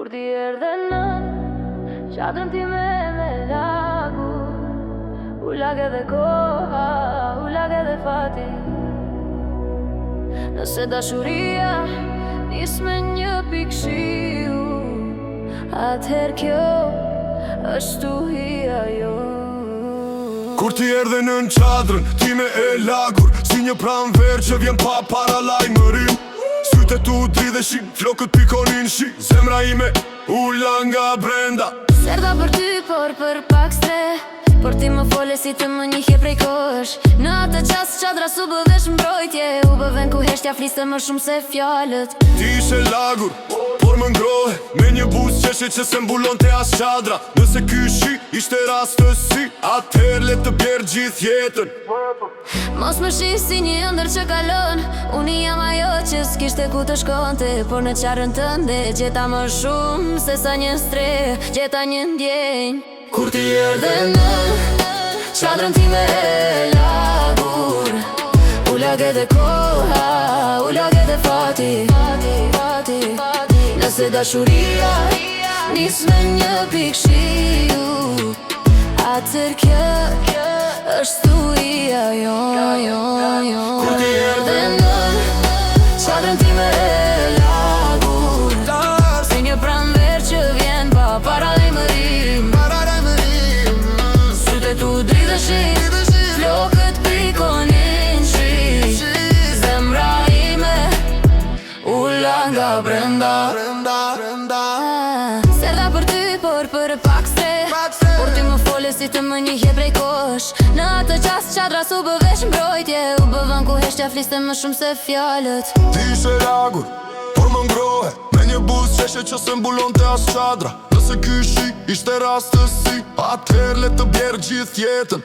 Kur ti erdhe në çadrën time me lagur, u lag edhe koha, u lag edhe fati. Nëse dashuria nis me një pikë shiu, atëherë kjo është tuhia jo. Kur ti erdhe në çadrën time e lagur, si një pranverë që vjen pa para lajmërim. Sytë tu dridheshin, flokët pikonin shi, zemra ime ula nga brenda. Serda për ty, por për pak stre, por ti më fole si të më njihje prej kohësh. Në atë qas qadra su bëvesh mbrojtje, u bëven ku heshtja fliste më shumë se fjalët. Ti ishe lagur, por më ngrohe, me një buzë qeshe që se mbulon të as qadra. Nëse ky shi ishte rastësi, atëherë le të bjerë gjithë jetën. Mos më shi si një ëndër që kalon, unë jam ajo që s'kishte ku të shkonte, por në qarën tënde gjeta më shumë se sa një stre, gjeta një ndjenjë. Kur ti erdhe në çadrën time e lagur, u lag edhe koha, u lag edhe fati. Nëse dashuria nis me një pikë shiu, atëherë kjo është tuhia jo. Kur ti erdhe në çadrën time e lagur, si një pranverë që vjen pa para lajmërim. Sytë tu dridheshin, flokët pikonin shi, zemra ime ula nga brenda. Serda për ty, por për pak stre, por ti më fole si të më njihje prej kohësh. Në atë qas qadra su bëvesh mbrojtje, u bëvan ku heshtja fliste më shumë se fjalët. Ti ishe lagur, por më ngrohe, me një buzë qeshe që se mbulon të as qadra. Nëse ky shi ishte rastësi, atëherë le të bjerë gjithë jetën.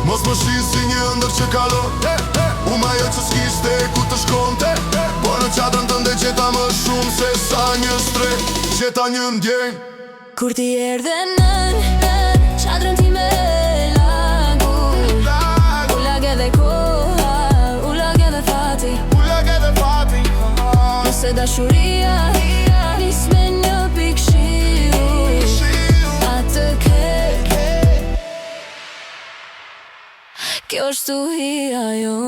Mos më shi si një ëndër që kalon, unë ajo që s'kishte ku të shkonte, por në çadrën tënde gjeta më shumë se sa një stre, gjeta një ndjenjë. Kur ti erdhe në çadrën time e lagur, u lag edhe koha, u lag edhe fati. Nëse dashuria nis me një pikë shiu, atëherë kjo është tuhia jo.